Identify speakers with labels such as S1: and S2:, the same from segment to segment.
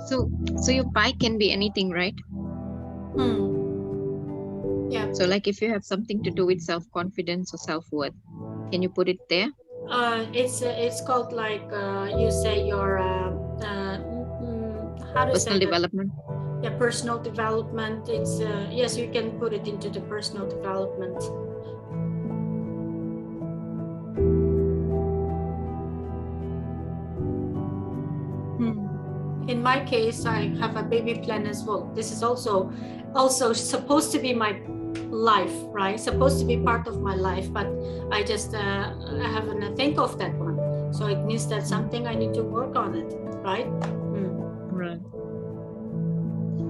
S1: So your pie can be anything, right?
S2: Yeah.
S1: So like if you have something to do with self-confidence or self-worth, can you put it there?
S2: It's called like you say your how to say
S1: Personal
S2: that.
S1: development.
S2: Yeah, personal development. It's yes, you can put it into the personal development. In my case, I have a baby plan as well. This is also supposed to be my life, right? Supposed to be part of my life, but I just I haven't think of that one. So it means that something I need to work on it, right?
S1: Right.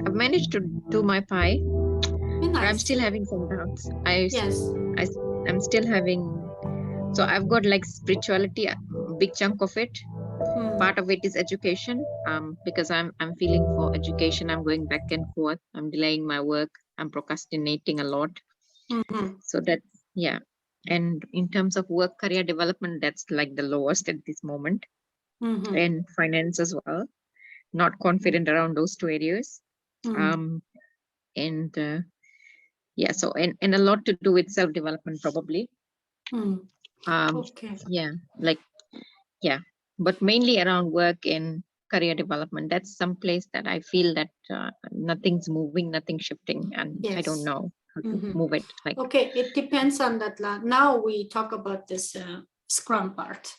S1: I've managed to do my pie, but I'm
S2: Nice.
S1: still having some doubts.
S2: Yes.
S1: I, I'm still having. So I've got like spirituality, a big chunk of it. Part of it is education, because I'm feeling for education. I'm going back and forth. I'm delaying my work. I'm procrastinating a lot. So that's, yeah. And in terms of work career development, that's like the lowest at this moment. And finance as well. Not confident around those two areas. And yeah, so and a lot to do with self-development probably.
S2: Okay.
S1: Yeah, like, yeah, but mainly around work and career development. That's some place that I feel that nothing's moving, nothing's shifting, and I don't
S2: Yes.
S1: know how to move it. Like,
S2: Okay, it depends on that. Now we talk about this Scrum part.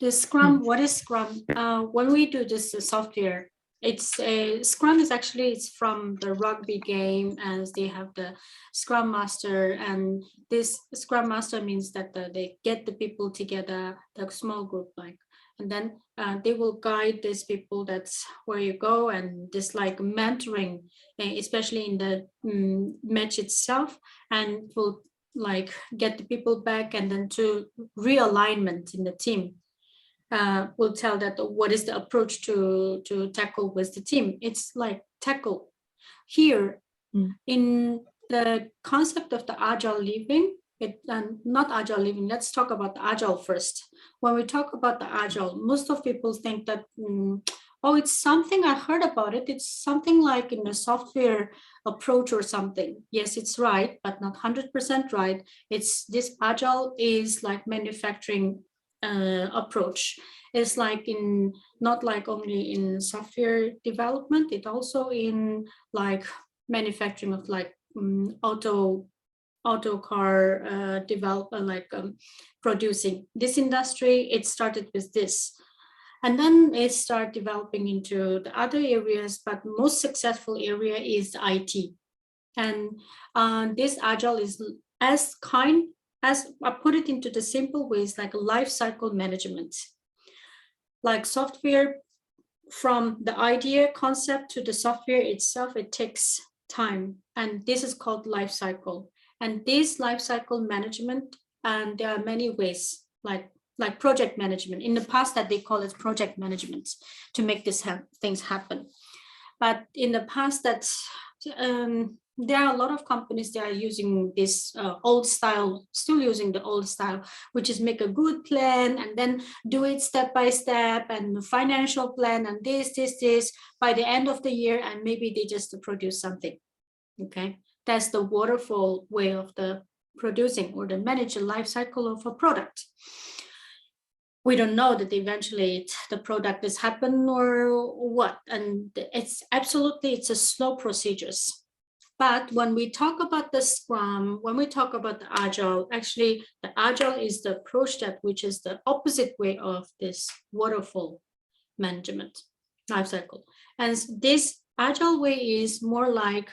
S2: The Scrum, what is Scrum? When we do this software, it's a Scrum is actually it's from the rugby game, as they have the Scrum Master, and this Scrum Master means that they get the people together, the small group like, and then they will guide these people. That's where you go, and this like mentoring, especially in the match itself, and will like get the people back, and then to realignment in the team. Will tell that what is the approach to tackle with the team. It's like tackle here in the concept of the agile living. Not agile living. Let's talk about the agile first. When we talk about the agile, most of people think that oh, it's something I heard about it. It's something like in a software approach or something. Yes, it's right, but not 100% right. It's this agile is like manufacturing approach. It's like in not like only in software development, it also in like manufacturing of like auto car development, like producing this industry. It started with this, and then it started developing into the other areas, but most successful area is IT. And this agile is as kind as I put it into the simple ways, like life cycle management, like software. From the idea concept to the software itself, it takes time, and this is called life cycle. And this life cycle management, and there are many ways, like project management. In the past, that they call it project management to make these things happen. But in the past, that there are a lot of companies that are using this old style, still using the old style, which is make a good plan and then do it step by step, and financial plan, and this by the end of the year, and maybe they just produce something. Okay, that's the waterfall way of the producing or the manage the life cycle of a product. We don't know that eventually the product is happen or what, and it's absolutely, it's a slow procedures. But when we talk about the Scrum, when we talk about the Agile, actually the Agile is the approach that which is the opposite way of this waterfall management life cycle. And this Agile way is more like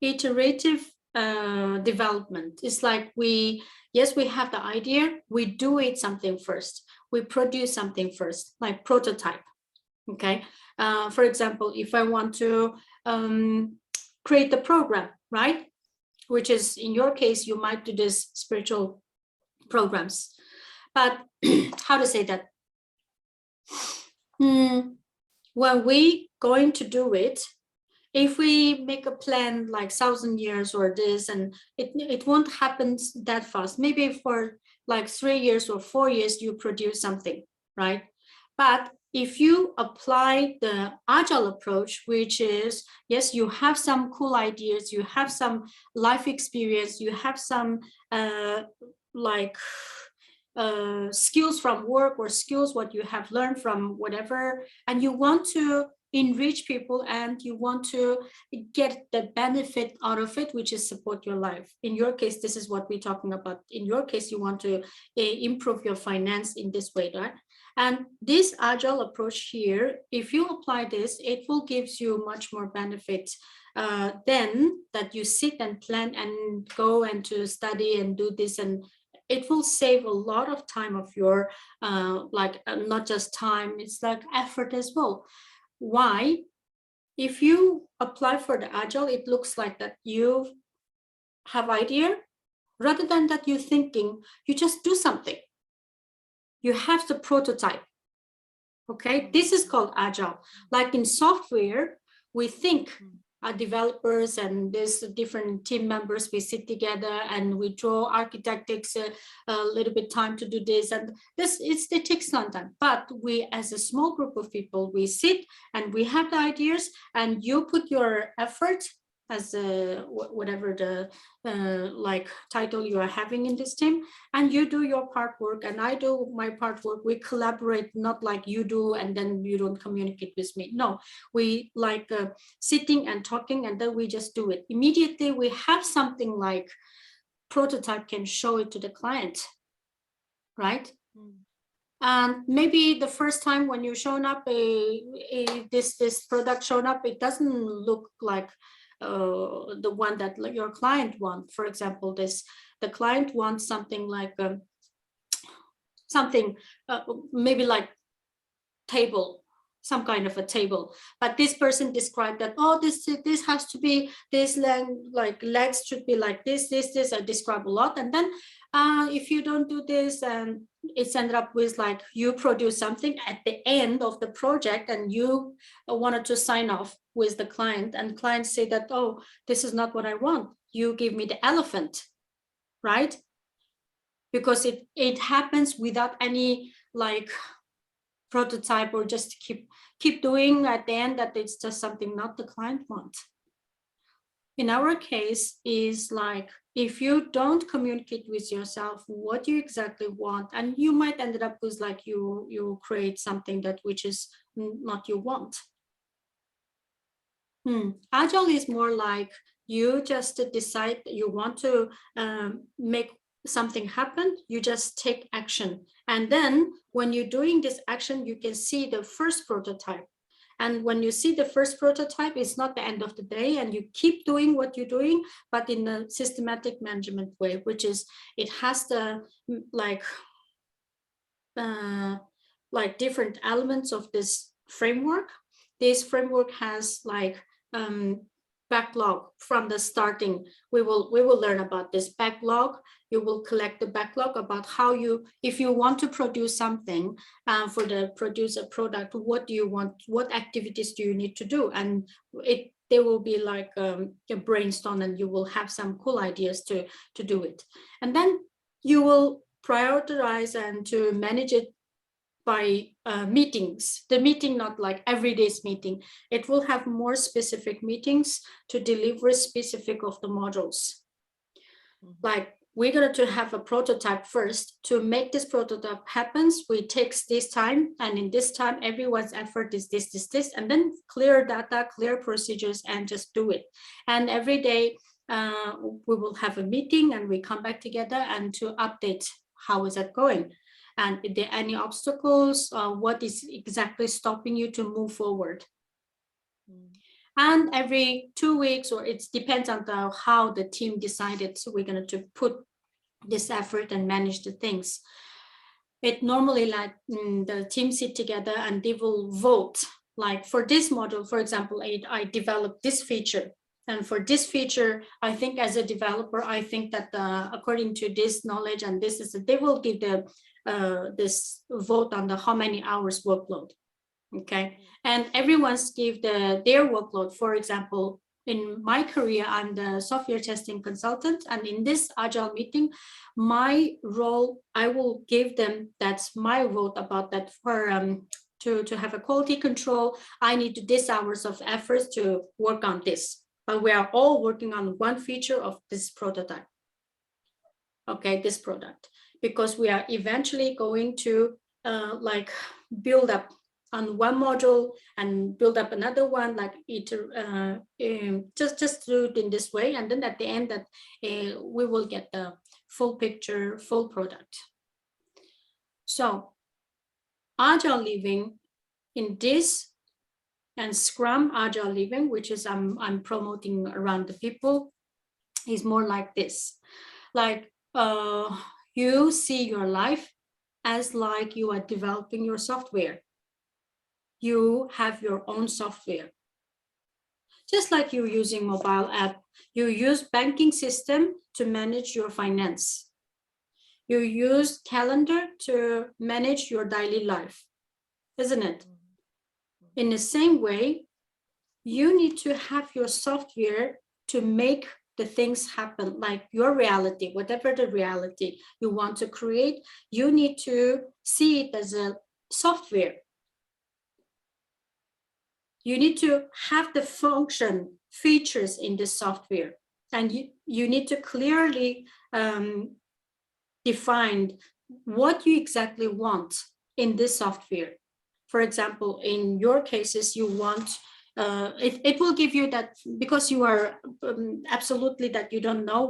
S2: iterative development. It's like we have the idea, we do it something first, we produce something first, like prototype. Okay, for example, if I want to create the program, right, which is in your case, you might do this spiritual programs, but how to say that, when we going to do it, if we make a plan like 1,000 years or this, and it won't happen that fast. Maybe for like 3 years or 4 years you produce something, right? But if you apply the Agile approach, which is, yes, you have some cool ideas, you have some life experience, you have some like skills from work or skills what you have learned from whatever, and you want to enrich people and you want to get the benefit out of it, which is support your life. In your case, this is what we're talking about. In your case, you want to improve your finance in this way, right? And this Agile approach here, if you apply this, it will give you much more benefit than that you sit and plan and go and to study and do this, and it will save a lot of time of your not just time, it's like effort as well. Why? If you apply for the Agile, it looks like that you have idea, rather than that you're thinking, you just do something. You have the prototype. Okay, this is called Agile. Like in software, we think developers and there's different team members, we sit together and we draw. Architect takes a little bit time to do this, and it takes some time. But we, as a small group of people, we sit and we have the ideas, and you put your effort as whatever the like title you are having in this team, and you do your part work and I do my part work. We collaborate, not like you do and then you don't communicate with me. No, we like sitting and talking, and then we just do it immediately. We have something like prototype, can show it to the client, right? And maybe the first time when you're showing up this product shown up, it doesn't look like the one that your client wants. For example, the client wants something like maybe like table, some kind of a table, but this person described that, oh, this has to be this like legs should be like this. I describe a lot, and then if you don't do this, and it's ended up with like you produce something at the end of the project and you wanted to sign off with the client, and clients say that, oh, this is not what I want, you give me the elephant, right? Because it happens without any like prototype, or just keep doing at the end that it's just something not the client wants. In our case is like, if you don't communicate with yourself what you exactly want, and you might end up with like you create something that which is not you want. Agile is more like you just decide that you want to make something happen, you just take action. And then when you're doing this action, you can see the first prototype. And when you see the first prototype, it's not the end of the day, and you keep doing what you're doing, but in a systematic management way, which is it has the like different elements of this framework. This framework has like backlog from the starting. We will learn about this backlog. You will collect the backlog about how you, if you want to produce something for the produce a product, what do you want, what activities do you need to do, and there will be like a brainstorm, and you will have some cool ideas to do it, and then you will prioritize and to manage it by meetings. The meeting, not like everyday's meeting. It will have more specific meetings to deliver specific of the modules. Like we're going to have a prototype first. To make this prototype happens, we takes this time, and in this time, everyone's effort is this, and then clear data, clear procedures, and just do it. And every day we will have a meeting, and we come back together and to update how is that going. And if there are any obstacles, what is exactly stopping you to move forward? And every 2 weeks, or it depends on how the team decided, so we're going to put this effort and manage the things. It normally like the team sit together and they will vote. Like for this model, for example, I developed this feature. And for this feature, I think as a developer, I think that according to this knowledge and this is, they will give this vote on the how many hours workload. Okay, and everyone's give their workload. For example, in my career, I'm the software testing consultant, and in this Agile meeting, my role, I will give them, that's my vote about that for to have a quality control. I need this hours of efforts to work on this, but we are all working on one feature of this prototype. Okay, this product, because we are eventually going to like build up on one module and build up another one, like just do it in this way, and then at the end that we will get the full picture, full product. So Agile living in this, and Scrum Agile living, which is I'm promoting around the people, is more like this. Like you see your life as like you are developing your software. You have your own software. Just like you're using mobile app, you use banking system to manage your finance. You use calendar to manage your daily life, isn't it? In the same way, you need to have your software to make the things happen, like your reality, whatever the reality you want to create, you need to see it as a software. You need to have the function, features in the software, and you need to clearly define what you exactly want in this software. For example, in your cases, you want it will give you that, because you are absolutely that you don't know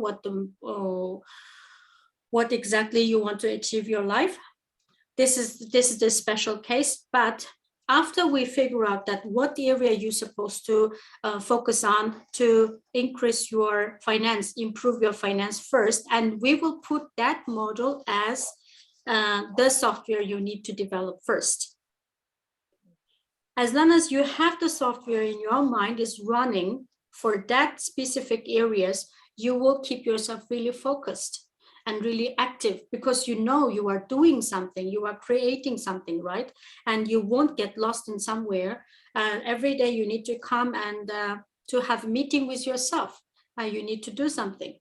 S2: what exactly you want to achieve your life. This is the special case. But after we figure out that what area you're supposed to focus on to increase your finance, improve your finance first, and we will put that model as the software you need to develop first. As long as you have the software in your mind is running for that specific areas, you will keep yourself really focused and really active, because you know you are doing something, you are creating something, right? And you won't get lost in somewhere. Every day you need to come and to have a meeting with yourself. You need to do something.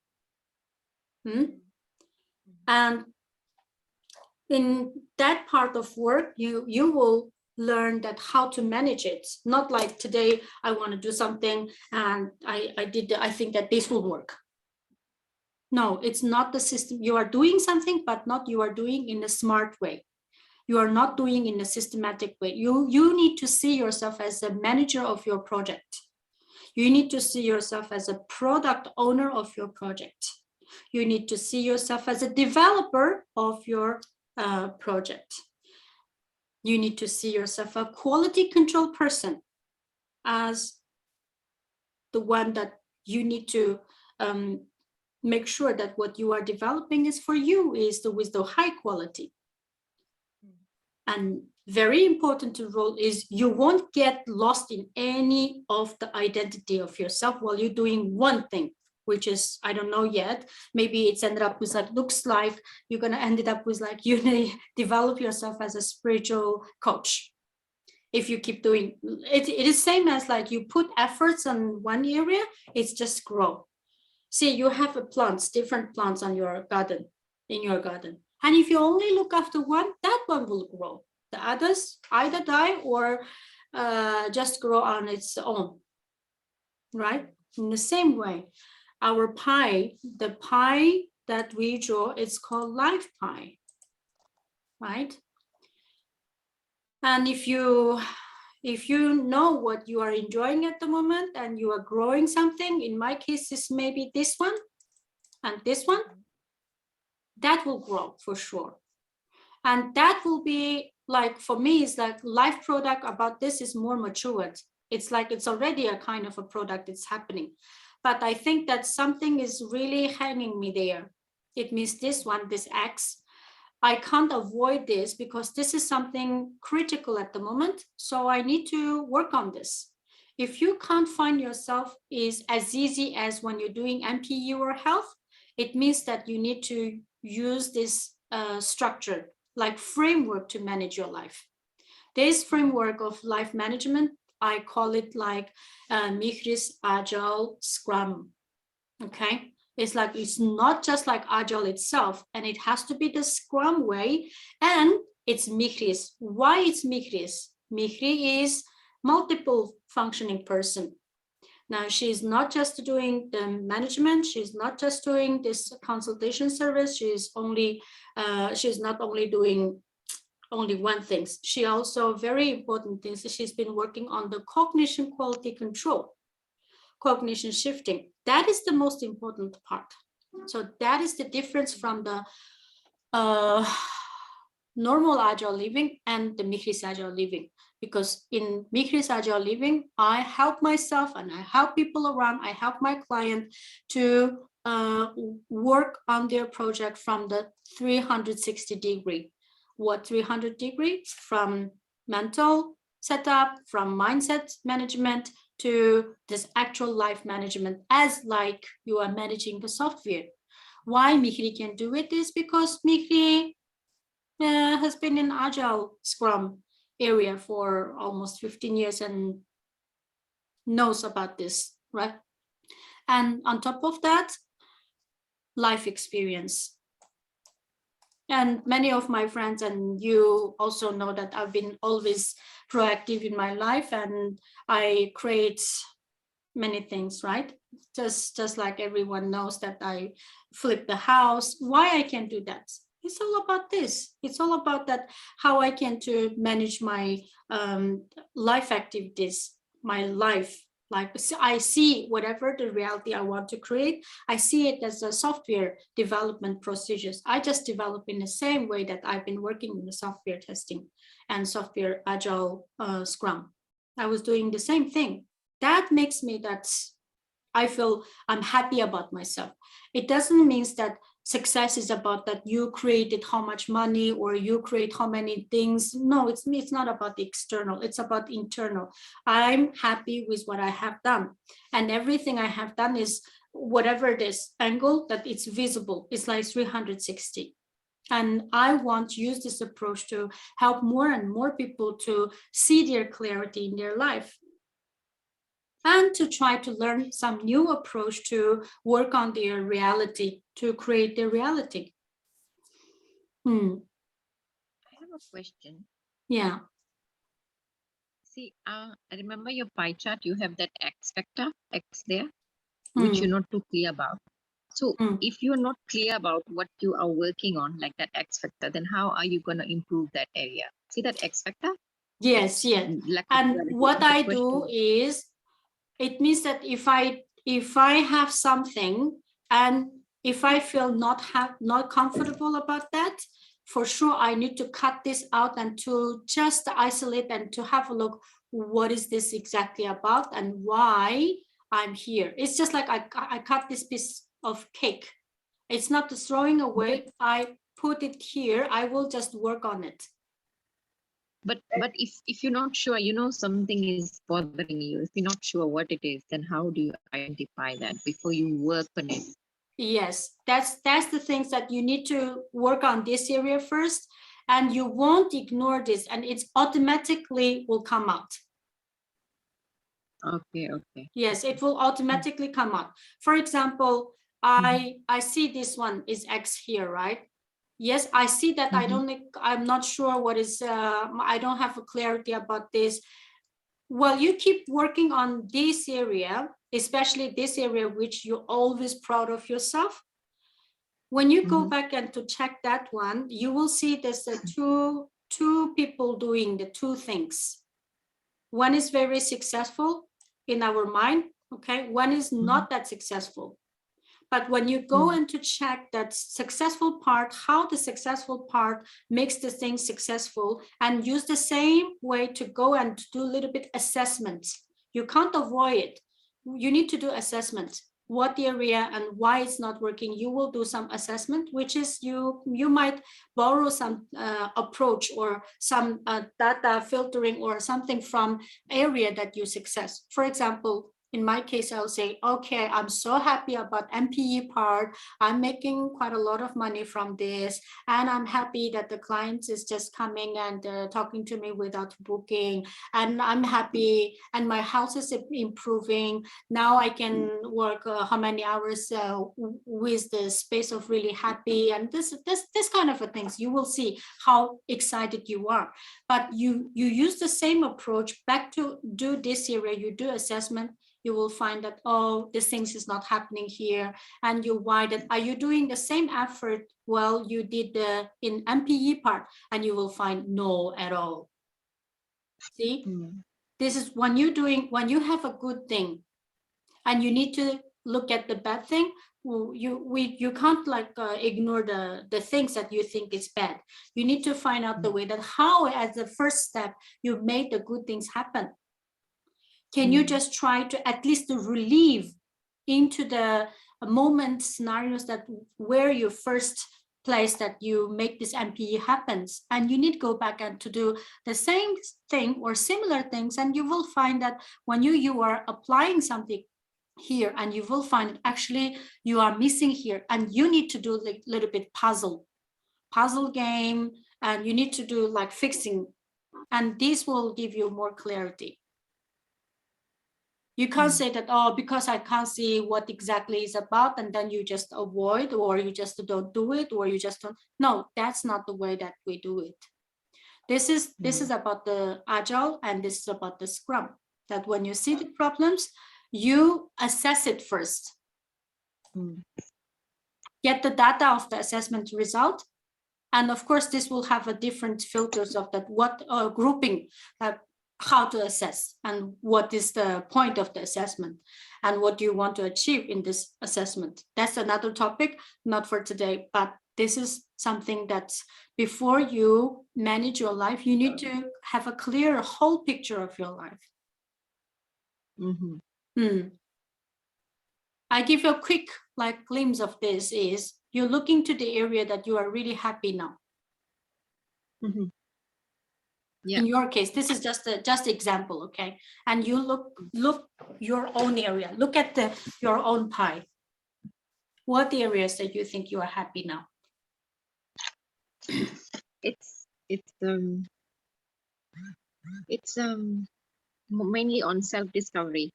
S2: And in that part of work, you will learn that how to manage it. Not like today I want to do something and I think that this will work. No, it's not the system. You are doing something, but not you are doing in a smart way. You are not doing in a systematic way. You need to see yourself as a manager of your project. You need to see yourself as a product owner of your project. You need to see yourself as a developer of your project. You need to see yourself a quality control person, as the one that you need to make sure that what you are developing is for you, is with the high quality. And very important to role is you won't get lost in any of the identity of yourself while you're doing one thing, which is, I don't know yet, maybe it's ended up with like, looks like you're going to end it up with like, you develop yourself as a spiritual coach. If you keep doing it, it is same as like you put efforts on one area, it's just grow. See, you have plants, different plants on your garden, in your garden. And if you only look after one, that one will grow. The others either die or just grow on its own, right? In the same way, our pie, the pie that we draw, it's called life pie, right? And if you know what you are enjoying at the moment and you are growing something, in my case, it's maybe this one and this one, that will grow for sure. And that will be like, for me, it's like life product about this is more matured. It's like, it's already a kind of a product, it's happening. But I think that something is really hanging me there. It means this one, this X, I can't avoid this because this is something critical at the moment. So I need to work on this. If you can't find yourself is as easy as when you're doing MPU or health, it means that you need to use this structure, like framework to manage your life. This framework of life management, I call it like Mihri's Agile Scrum, okay? It's like, it's not just like Agile itself, and it has to be the Scrum way, and it's Mihri's. Why it's Mihri's? Mihri is multiple functioning person. Now, she's not just doing the management. She's not just doing this consultation service. She's not only doing only one thing. She also, very important things, she's been working on the cognition quality control, cognition shifting. That is the most important part. So that is the difference from the normal agile living and the Mihri's agile living. Because in Mihri's agile living, I help myself and I help people around. I help my client to work on their project from the 360 degree. What 300 degrees? From mental setup, from mindset management to this actual life management, as like you are managing the software. Why Mihri can do it is because Mihri has been in Agile Scrum area for almost 15 years and knows about this, right? And on top of that, life experience. And many of my friends and you also know that I've been always proactive in my life and I create many things, right? Just like everyone knows that I flip the house. Why I can do that? It's all about this. It's all about that, how I can to manage my life activities, my life. Like I see whatever the reality I want to create, I see it as a software development procedures. I just develop in the same way that I've been working in the software testing and software agile Scrum. I was doing the same thing. That makes me that I feel I'm happy about myself. It doesn't mean that success is about that you created how much money or you create how many things. No, it's not about the external. It's about internal. I'm happy with what I have done. And everything I have done is whatever this angle that it's visible. It's like 360. And I want to use this approach to help more and more people to see their clarity in their life and to try to learn some new approach to work on their reality, to create their reality.
S1: I have a question.
S2: Yeah.
S1: See, I remember your pie chart, you have that X factor, X there, which you're not too clear about. So if you're not clear about what you are working on, like that X factor, then how are you going to improve that area? See that X factor?
S2: Yes, yes. And what I do is, it means that if I have something and if I feel not comfortable about that, for sure I need to cut this out and to just isolate and to have a look, what is this exactly about and why I'm here. It's just like I cut this piece of cake. It's not throwing away. I put it here. I will just work on it.
S1: But if you're not sure, something is bothering you, if you're not sure what it is, then how do you identify that before you work on it?
S2: Yes, that's the things that you need to work on this area first, and you won't ignore this, and it's automatically will come out.
S1: Okay.
S2: Yes, it will automatically come out. For example, I see this one is X here, right? Yes, I see that I'm not sure what is, I don't have a clarity about this. Well, you keep working on this area, especially this area which you're always proud of yourself. When you go back and to check that one, you will see there's two people doing the two things. One is very successful in our mind, okay? One is not that successful. But when you go and to check that successful part, how the successful part makes the thing successful, and use the same way to go and do a little bit assessments. You can't avoid it. You need to do assessment. What area and why it's not working, you will do some assessment, which is you might borrow some approach or some data filtering or something from area that you success. For example, in my case, I'll say, okay, I'm so happy about MPE part. I'm making quite a lot of money from this. And I'm happy that the client is just coming and talking to me without booking. And I'm happy and my house is improving. Now I can work how many hours with the space of really happy. And this kind of things, you will see how excited you are. But you use the same approach back to do this area, you do assessment, you will find that, oh, this things is not happening here. And you widen, are you doing the same effort? Well, you did the in MPE part, and you will find no at all. See, this is when you have a good thing and you need to look at the bad thing, you can't like ignore the things that you think is bad. You need to find out the way that how, as the first step, you made the good things happen. Can you just try to at least to relieve into the moment scenarios that where you first place that you make this MPE happens, and you need to go back and to do the same thing or similar things, and you will find that when you are applying something here, and you will find actually you are missing here, and you need to do like little bit puzzle game, and you need to do like fixing, and this will give you more clarity. You can't say that, oh, because I can't see what exactly is about, and then you just avoid, or you just don't do it, or you just don't. No, that's not the way that we do it. This is about the Agile, and this is about the Scrum, that when you see the problems, you assess it first. Get the data of the assessment result. And of course, this will have a different filters of that, what grouping, how to assess, and what is the point of the assessment, and what do you want to achieve in this assessment. That's another topic, not for today, but this is something that's before you manage your life, you need to have a clear whole picture of your life. I give you a quick like glimpse of this is you're looking to the area that you are really happy now. Yeah. In your case, this is just example, okay? And you look your own area. Look at your own pie. What areas that you think you are happy now?
S1: It's mainly on self-discovery.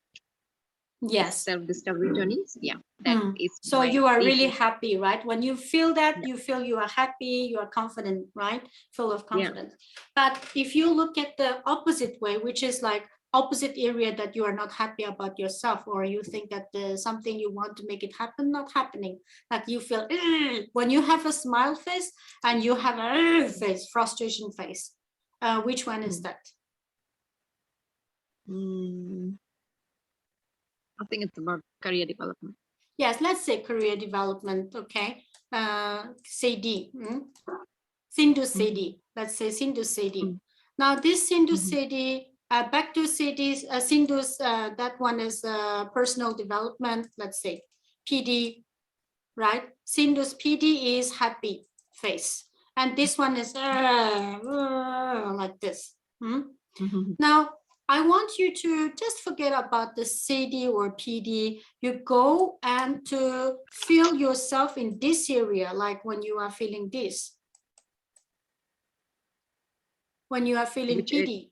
S2: Yes,
S1: self-discovery journeys. Yeah, that is.
S2: So you are really happy, right? When you feel that, you feel you are happy, you are confident, right? Full of confidence. But if you look at the opposite way, which is like opposite area that you are not happy about yourself, or you think that something you want to make it happen, not happening, like you feel when you have a smile face and you have a face, frustration face, which one is that?
S1: I think it's about career development.
S2: Yes, let's say career development, okay. Say D. Sindhu Sedi. Let's say Sindhu Sedi. Now this Sindhu Sedi, back to Sedi's, Sindhu's, that one is personal development, let's say PD, right? Sindhu's PD is happy face. And this one is like this. Now, I want you to just forget about the CD or PD. You go and to feel yourself in this area, like when you are feeling this. When you are feeling PD,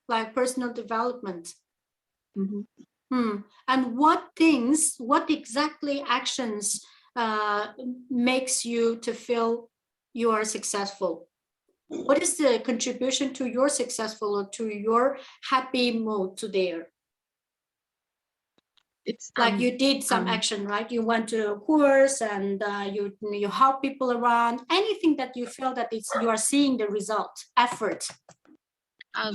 S2: like personal development. And what exactly actions makes you to feel you are successful? What is the contribution to your successful or to your happy mood to there? It's like you did some action, right? You went to a course and you help people around. Anything that you feel that you are seeing the result, effort.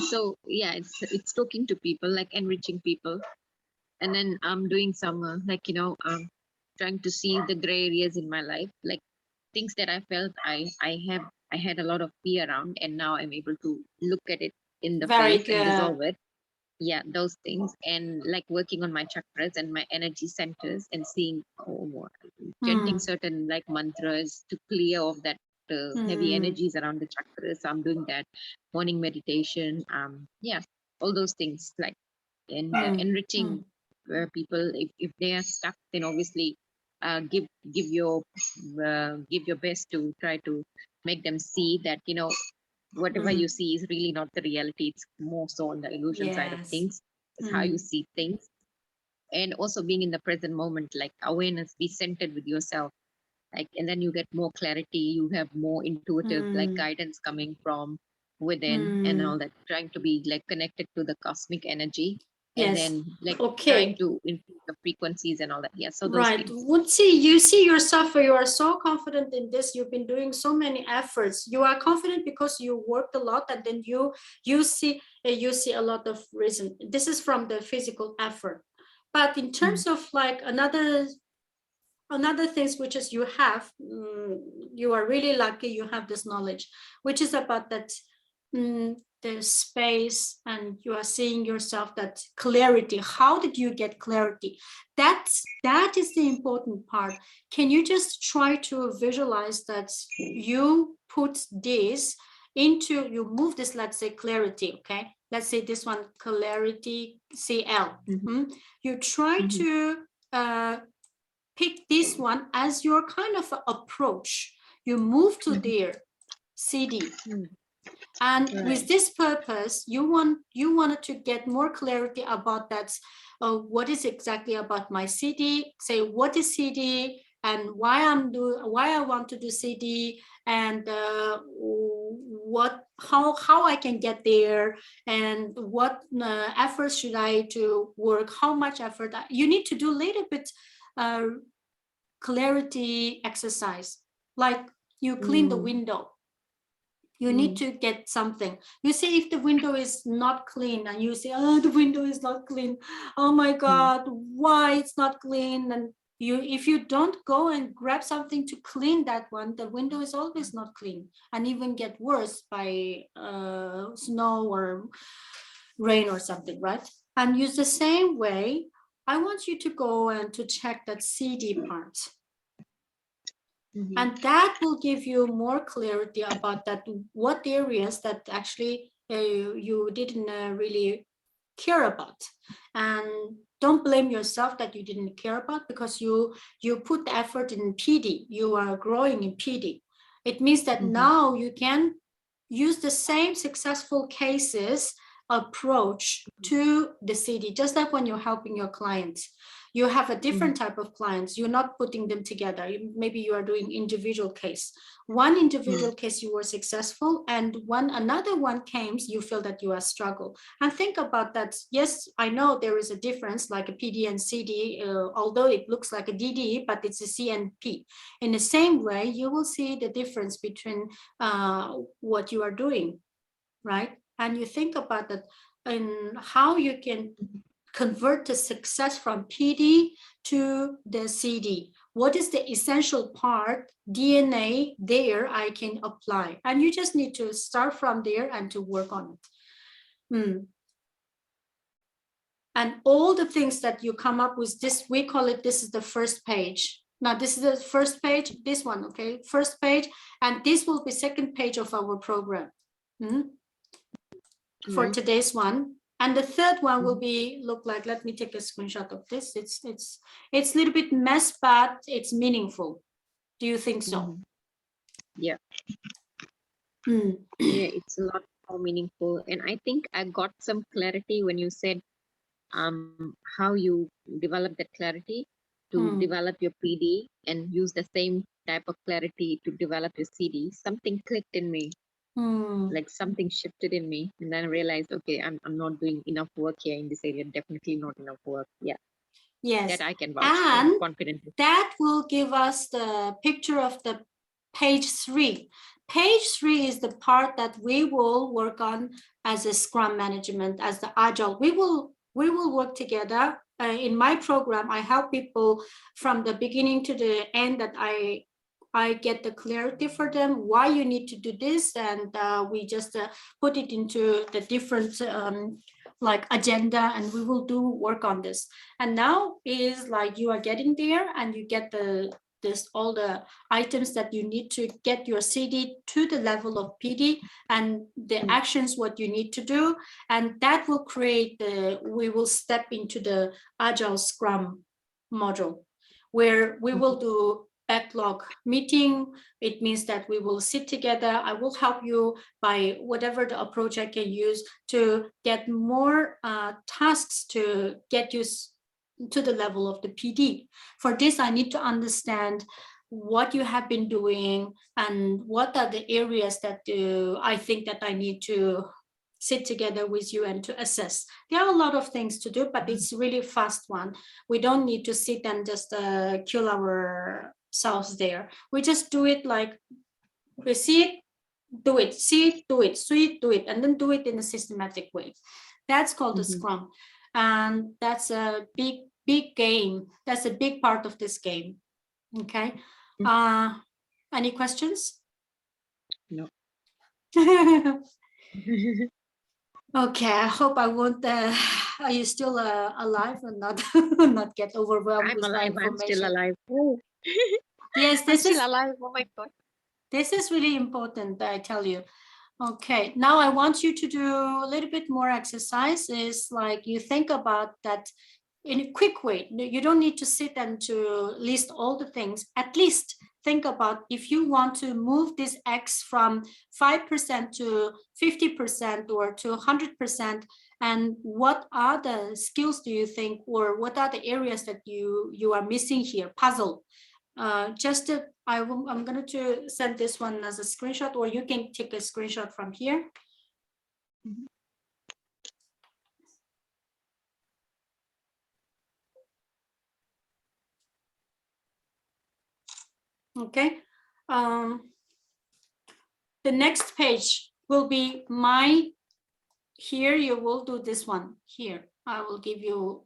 S1: So yeah, it's talking to people, like enriching people, and then I'm doing some trying to see the gray areas in my life, like things that I felt I had a lot of fear around, and now I'm able to look at it in the face and resolve it. Yeah, those things, and like working on my chakras and my energy centers, and seeing chanting certain like mantras to clear off that heavy energies around the chakras. So I'm doing that morning meditation. Yeah, all those things, like and enriching people, if they are stuck, then obviously give your best to try to make them see that whatever you see is really not the reality. It's more so on the illusion side of
S2: Yes.
S1: things. It's how you see things. And also being in the present moment, like awareness, be centered with yourself, like, and then you get more clarity, you have more intuitive like guidance coming from within and all that, trying to be like connected to the cosmic energy, and
S2: Yes.
S1: then like trying
S2: Okay.
S1: to improve the frequencies and all that. Yeah, so those
S2: Right.
S1: things.
S2: Would see you see yourself, you are so confident in this. You've been doing so many efforts. You are confident because you worked a lot, and then you see a lot of reason. This is from the physical effort. But in
S1: Mhm,
S2: terms of like another things which is you have, you are really lucky you have this knowledge, which is about that, the space, and you are seeing yourself, that clarity. How did you get clarity? That is the important part. Can you just try to visualize that you put this into, you move this, let's say clarity, okay, let's say this one clarity CL.
S1: mhm,
S2: You try
S1: mhm,
S2: to pick this one as your kind of approach. You move to
S1: mhm,
S2: their CD.
S1: mhm.
S2: And with
S1: Right.
S2: this purpose, you wanted to get more clarity about that. What is exactly about my CD? Say what is CD and why I want to do CD, and how I can get there, and what efforts should I to work? How much effort you need to do a little bit. Uh, Clarity exercise, like you clean the
S1: Mm,
S2: window, you need
S1: mm,
S2: to get something. You see if the window is not clean, and you say, oh, the window is not clean, oh my
S1: mm,
S2: god, why it's not clean? And you, if you don't go and grab something to clean that one, the window is always not clean, and even get worse by snow or rain or something, right? And use the same way, I want you to go and to check that CD part,
S1: mhm,
S2: and that will give you more clarity about that, what areas that actually you didn't really care about. And don't blame yourself that you didn't care about, because you put the effort in PD, you are growing in PD. It means that
S1: mhm,
S2: now you can use the same successful cases approach to the CD, just like when you're helping your clients. You have a
S1: mhm,
S2: different type of clients, you're not putting them together. Maybe you are doing individual case, one individual
S1: mm,
S2: case you were successful, and one another one came, you feel that you are struggle. And think about that. Yes, I know there is a difference, like a PD and CD, although it looks like a DD, but it's a C and P. In the same way, you will see the difference between what you are doing, right? And you think about that, and how you can convert the success from PD to the CD. What is the essential part, DNA there I can apply? And you just need to start from there and to work on it. And all the things that you come up with, this, we call it, this is the first page. Now this is the first page, this one, okay, first page, and this will be second page of our program for
S1: right.
S2: today's one. And the third one will
S1: Mhm,
S2: be, look like, let me take a screenshot of this. It's a little bit mess, but it's meaningful. Do you think so?
S1: mhm. Yeah,
S2: Mm.
S1: yeah, it's a lot more meaningful, and I think I got some clarity when you said how you develop that clarity to
S2: Mm.
S1: develop your PD and use the same type of clarity to develop your CD. Something clicked in me,
S2: Mm.
S1: like something shifted in me, and then I realized, okay, I'm not doing enough work here in this area. Definitely not enough work. Yeah,
S2: Yes.
S1: that I can vouch for
S2: And
S1: confidently.
S2: that will give us the picture of the page 3. Page 3 is the part that we will work on as a Scrum management, as the Agile. We will work together. In my program, I help people from the beginning to the end, that I get the clarity for them why you need to do this, and we just put it into the different like agenda, and we will do work on this. And now is like you are getting there, and you get the this, all the items that you need to get your CD to the level of PD, and the actions what you need to do, and that will create we will step into the Agile Scrum module, where we will do backlog meeting. It means that we will sit together. I will help you by whatever the approach I can use to get more tasks to get you to the level of the PD. For this, I need to understand what you have been doing and what are the areas that I think that I need to sit together with you and to assess. There are a lot of things to do, but it's really fast one. We don't need to sit and just kill ourselves there. We just do it like we see it, do it, see it, do it, see it, do it, and then do it in a systematic way. That's called a Scrum. And that's a big game. That's a big part of this game. Okay. Any questions?
S1: No.
S2: Okay, I hope I won't. Are you still alive or not? Not get overwhelmed with my information.
S1: I'm still alive. Oh.
S2: Yes,
S1: this is still alive. Oh my God.
S2: This is really important, I tell you. Okay, now I want you to do a little bit more exercise. Is like you think about that in a quick way. You don't need to sit and to list all the things. At least think about if you want to move this X from 5% to 50% or to 100%, and what are the skills do you think, or what are the areas that you are missing here? Puzzle. I'm going to send this one as a screenshot, or you can take a screenshot from here. Okay. The next page will be here you will do this one here. I will give you.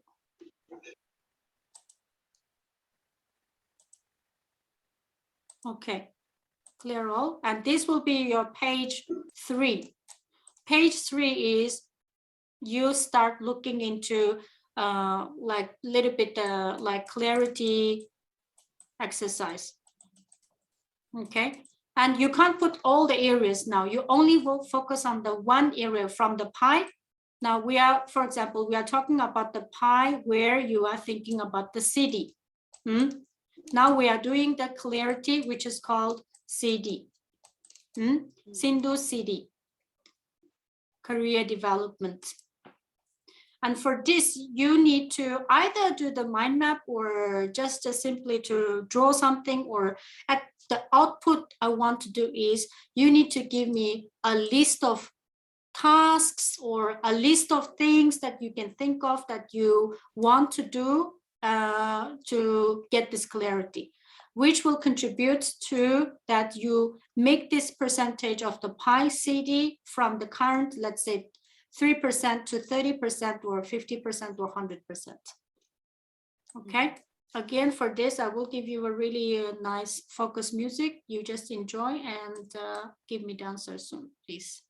S2: Okay, clear all. And this will be your page 3. Page 3 is you start looking into like little bit like clarity exercise. Okay, and you can't put all the areas now. You only will focus on the one area from the pie. Now we are, for example, we are talking about the pie where you are thinking about the CD. Now we are doing the clarity, which is called CD. Sindhu CD, career development. And for this, you need to either do the mind map or just simply to draw something, or at the output I want to do is you need to give me a list of tasks or a list of things that you can think of that you want to do to get this clarity, which will contribute to that you make this percentage of the pie CD from the current, let's say, 3% to 30% or 50% or 100%. Okay. Again, for this, I will give you a really nice focus music. You just enjoy and give me the answer soon, please.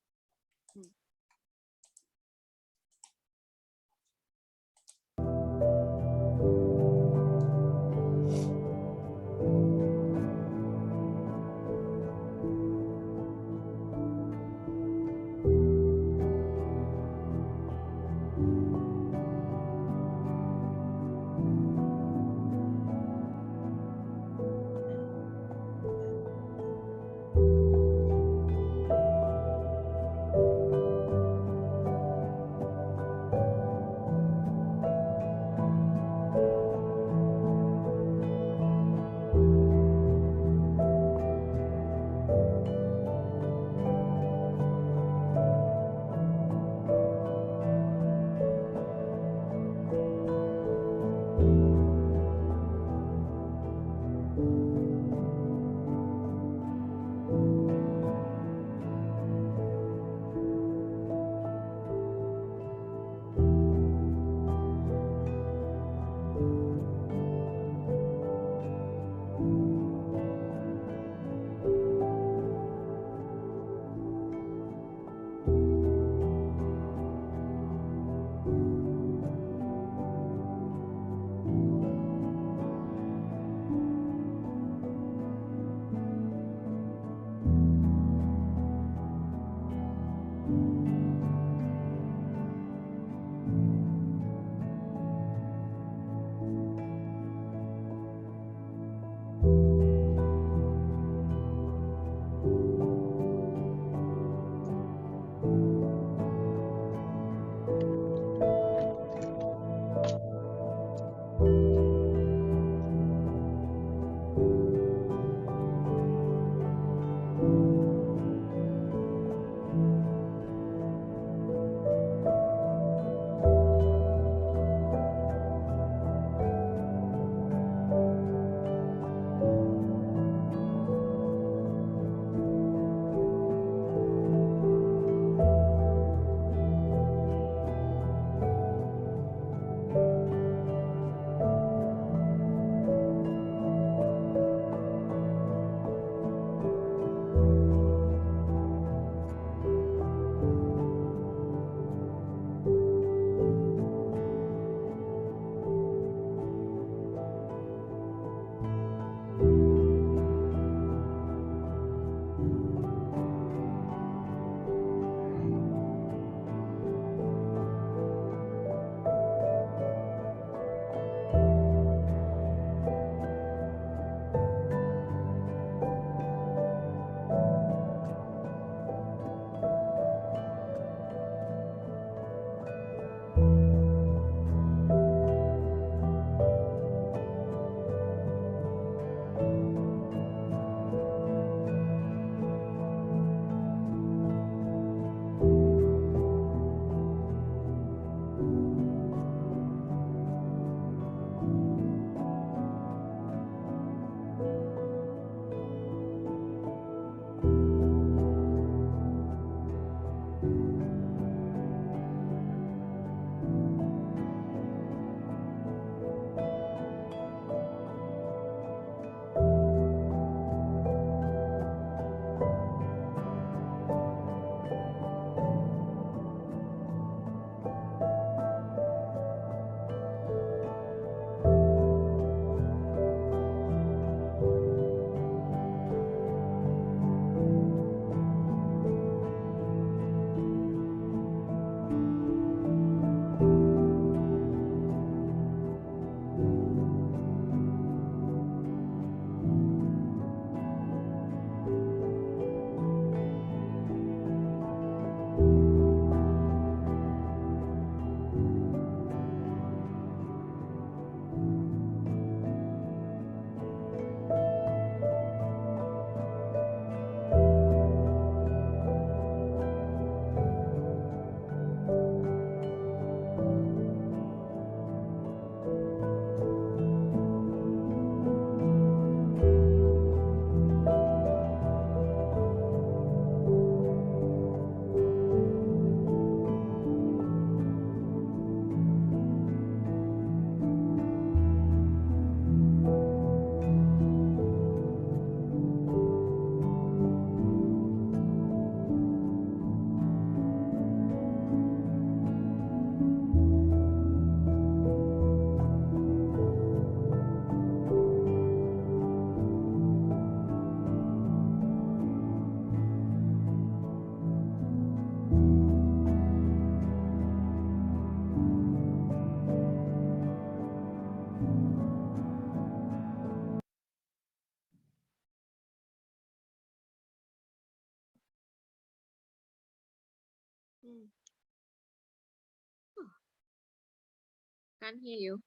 S1: Can't hear you.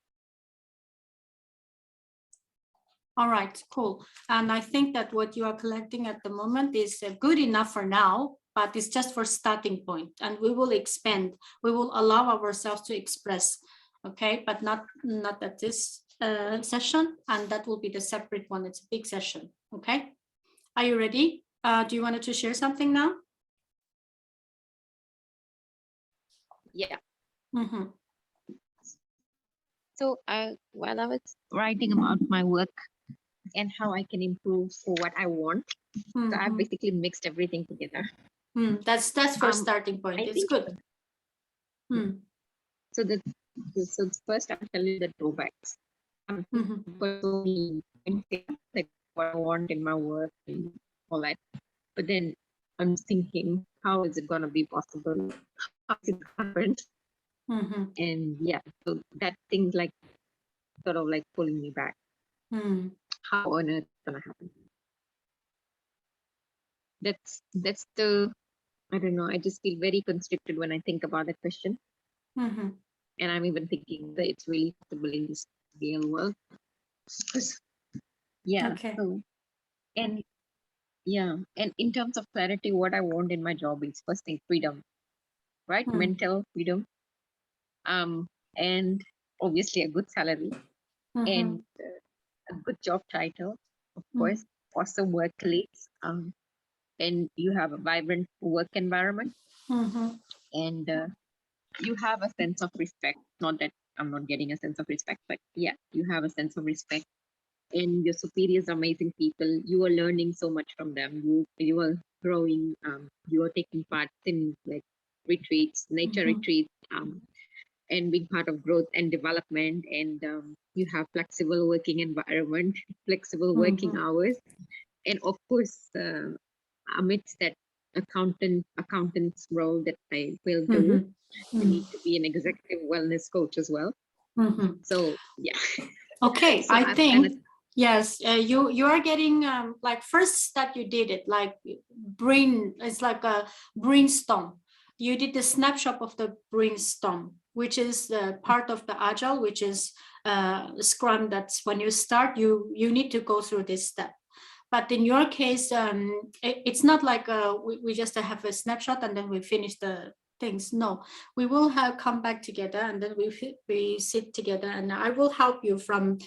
S2: All right, cool. And I think that what you are collecting at the moment is good enough for now, but it's just for starting point, and we will expand. We will allow ourselves to express, okay, but not at this session, and that will be the separate one. It's a big session, okay? Are you ready? Do you want to share something now?
S1: Yeah.
S2: Mm-hmm.
S1: So while I was writing about my work and how I can improve for what I want,
S2: Mm-hmm.
S1: so I've basically mixed everything together.
S2: That's for starting point. It's good.
S1: So first I'll tell you the drawbacks. Personally, like what I want in my work and all that. But then I'm thinking, how is it gonna be possible? How is it happened? And yeah, so that thing's like sort of like pulling me back. How on earth is gonna happen? That's the, I don't know, I just feel very constricted when I think about that question. And I'm even thinking that it's really possible in this real world. Yeah.
S2: Okay.
S1: So, and yeah, and in terms of clarity, what I want in my job is first thing, freedom, right? Mental freedom, and obviously a good salary, and a good job title, of course, awesome work colleagues, and you have a vibrant work environment, and you have a sense of respect. Not that I'm not getting a sense of respect, but yeah, you have a sense of respect. And your superiors are amazing people. You are learning so much from them. You are growing. You are taking part in like retreats, nature retreats, and being part of growth and development. And you have flexible working environment, flexible working hours, and of course, amidst that accountant's role that I will do, I need to be an executive wellness coach as well. So yeah.
S2: Okay,
S1: So
S2: I think yes, you are getting like first step you did it like it's like a brainstorm. You did the snapshot of the brainstorm, which is the part of the agile, which is Scrum. That's when you start, you need to go through this step. But in your case, it's not like we just have a snapshot and then we finish the things. No, we will come back together and then we sit together, and I will help you from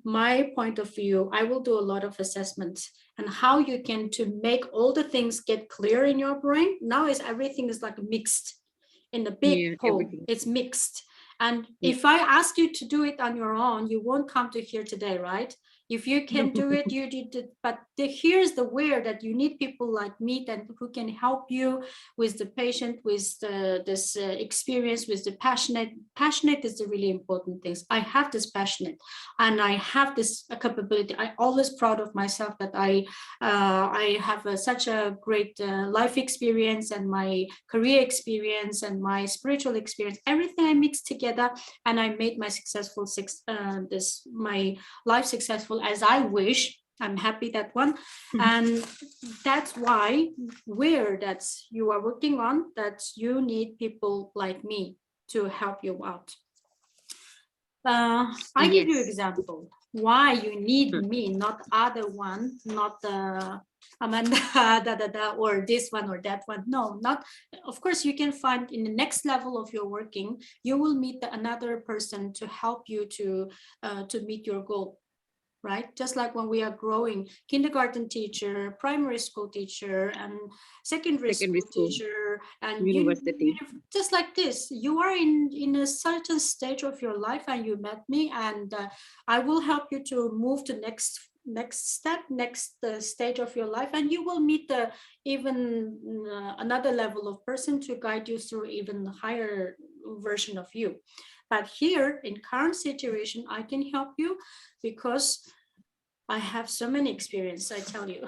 S2: my point of view. I will do a lot of assessments and how you can to make all the things get clear in your brain. Now is everything is like mixed in the big whole. It's mixed. And if I ask you to do it on your own, you won't come to here today, right? If you can do it, you did it. But here's the where that you need people like me that who can help you with the patient, with this experience, with the passionate. Passionate is the really important things. I have this passionate, and I have this capability. I'm always proud of myself that I have such a great life experience and my career experience and my spiritual experience. Everything I mixed together, and I made my my life successful as I wish. I'm happy that one. And that's why that's you are working on, that you need people like me to help you out. I give you example why you need me, not other one, not Amanda or this one or that one. No, not. Of course, you can find in the next level of your working, you will meet another person to help you to meet your goal. Right? Just like when we are growing, kindergarten teacher, primary school teacher, and secondary school teacher, and university. Just like this, you are in a certain stage of your life, and you met me, and I will help you to move to next step, next stage of your life, and you will meet even another level of person to guide you through even higher version of you. But here in current situation, I can help you because I have so many experience, I tell you.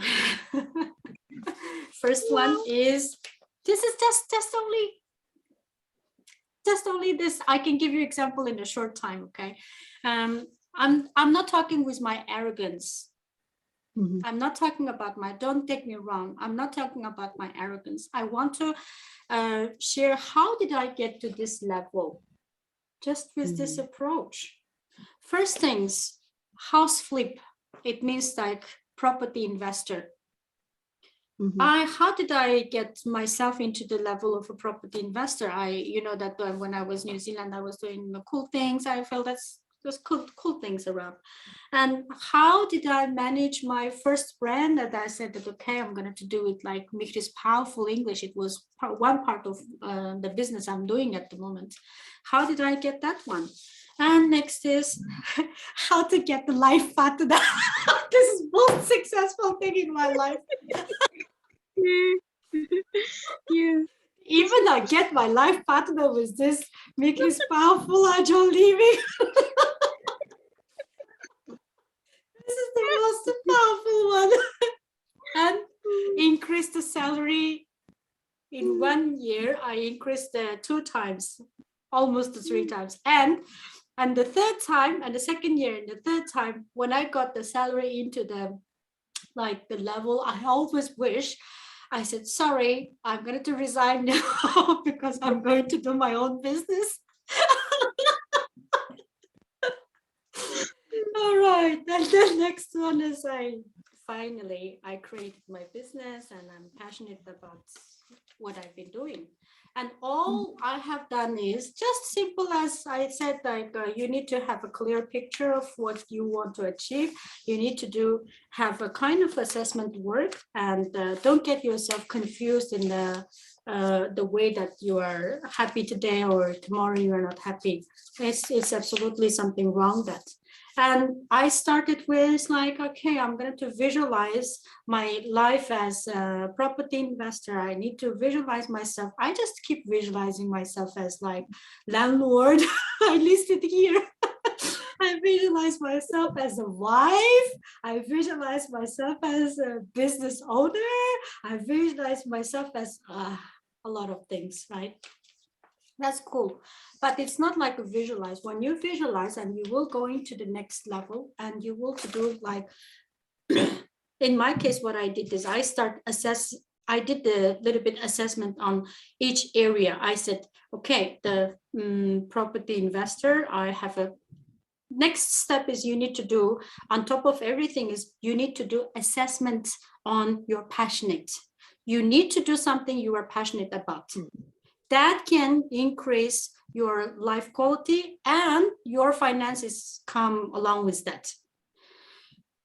S2: First one is, this is just only this. I can give you example in a short time, okay? I'm not talking with my arrogance. I'm not talking about don't take me wrong. I'm not talking about my arrogance. I want to share how did I get to this level. just with this approach. First things, house flip. It means like property investor. How did I get myself into the level of a property investor? You know that when I was in New Zealand, I was doing the cool things. I felt there's cool things around. And how did I manage my first brand that I said that, okay, I'm going to do it like Mihri's Powerful English. It was one part of the business I'm doing at the moment. How did I get that one? And next is how to get the life partner. This is most successful thing in my life.
S1: Yeah.
S2: Even I get my life partner with this Mihri's Powerful Agile Living. This is the most powerful one. And increase the salary. In 1 year, I increased 2 times, almost 3 times. And the third time, and the second year, and the third time, when I got the salary into the level I always wish, I said, sorry, I'm going to resign now because I'm going to do my own business. All right. And the next one is I created my business and I'm passionate about what I've been doing. And all I have done is just simple as I said, like you need to have a clear picture of what you want to achieve. You need to have a kind of assessment work, and don't get yourself confused in the way that you are happy today or tomorrow you are not happy. It's absolutely something wrong that. And I started with like, okay, I'm going to visualize my life as a property investor. I need to visualize myself. I just keep visualizing myself as like landlord. I listed here. I visualize myself as a wife. I visualize myself as a business owner. I visualize myself as a lot of things, right? That's cool, but it's not like a visualize. When you visualize, and you will go into the next level, and you will do like, in my case, what I did is I did a little bit assessment on each area. I said, okay, the property investor, I have a next step is you need to do on top of everything is you need to do assessment on your passionate. You need to do something you are passionate about. That can increase your life quality and your finances come along with that.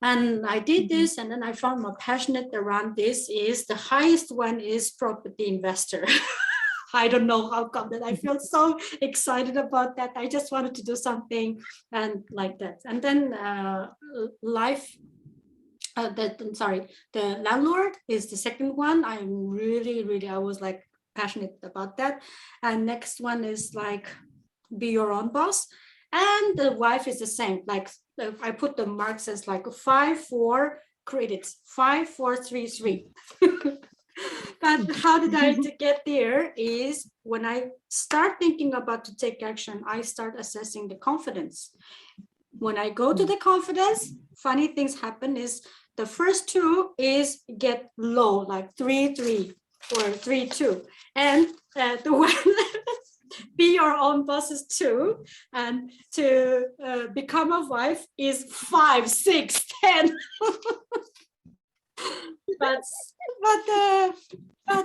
S2: And I did this, and then I found my passionate around this is the highest one is property investor. I don't know how come that I feel so excited about that. I just wanted to do something and like that. And then the landlord is the second one. I'm really, I was like passionate about that. And next one is like be your own boss. And the wife is the same. Like I put the marks as like 5, 4 credits, 5, 4, 3, 3. But how did I get there is when I start thinking about to take action, I start assessing the confidence. When I go to the confidence, funny things happen is the first 2 is get low, like 3, 3 or 3, 2. And the one be your own boss is 2. And to become a wife is 5, 6, 10. but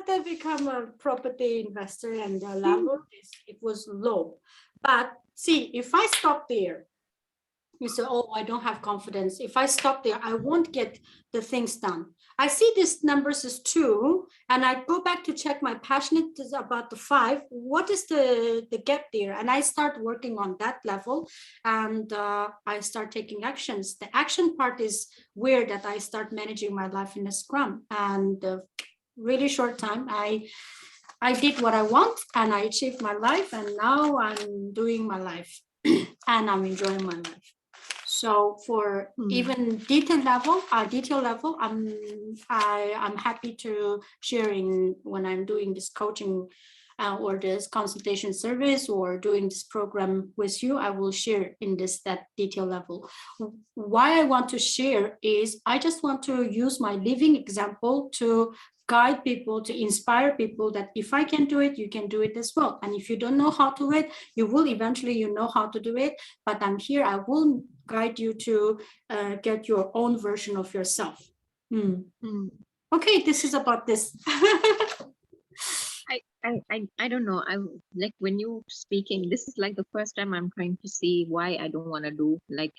S2: they become a property investor and the level it was low. But see, if I stop there, you say, oh, I don't have confidence. If I stop there, I won't get the things done. I see these numbers as 2, and I go back to check my passionate is about the 5. What is the gap there? And I start working on that level, and I start taking actions. The action part is where that I start managing my life in a Scrum. And really short time, I did what I want, and I achieved my life, and now I'm doing my life, and I'm enjoying my life. So for even detail level, I'm happy to sharing when I'm doing this coaching or this consultation service or doing this program with you, I will share in that detail level. Why I want to share is I just want to use my living example to guide people, to inspire people that if I can do it, you can do it as well. And if you don't know how to do it, you will eventually know how to do it. But I'm here, I will guide you to get your own version of yourself. Okay, this is about this.
S1: I don't know. I like when you speaking, this is like the first time I'm trying to see why I don't want to do like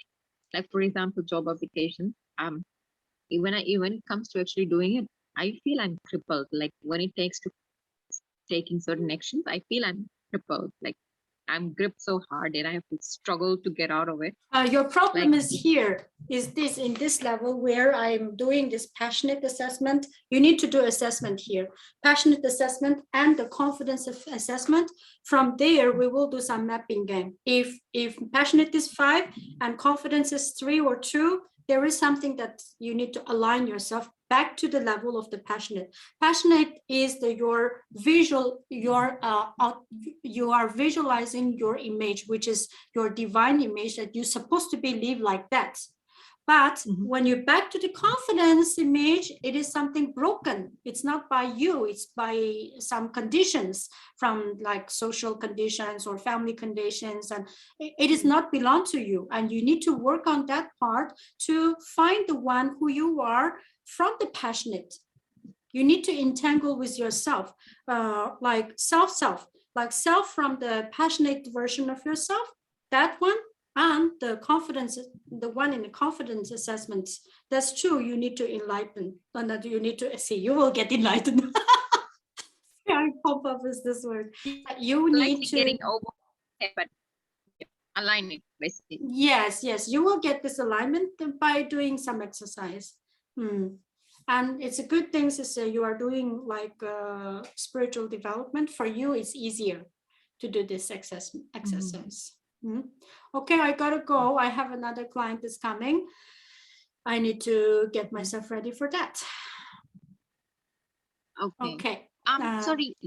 S1: for example, job application. When it comes to actually doing it, I feel I'm crippled. Like when it takes to taking certain actions, I feel I'm crippled. Like I'm gripped so hard and I have to struggle to get out of it.
S2: Your problem is here, is this in this level where I'm doing this passionate assessment. You need to do assessment here, passionate assessment and the confidence assessment. From there, we will do some mapping game. If passionate is 5 and confidence is 3 or 2, there is something that you need to align yourself back to the level of the passionate. Passionate is your visual, you are visualizing your image, which is your divine image that you're supposed to live like that. But when you're back to the confidence image, it is something broken. It's not by you, it's by some conditions from like social conditions or family conditions, and it is not belong to you. And you need to work on that part to find the one who you are from the passionate. You need to entangle with yourself, like self from the passionate version of yourself, that one, and the confidence, the one in the confidence assessments. That's true. You need to enlighten, and that you need to see. You will get enlightened. I pop up with this word. You need to
S1: getting over, but align it basically.
S2: Yes, you will get this alignment by doing some exercise. And it's a good thing to say you are doing like spiritual development. For you, it's easier to do this exercise. Okay, I gotta go. I have another client that's coming. I need to get myself ready for that.
S1: Okay.
S2: Okay.
S1: Sorry.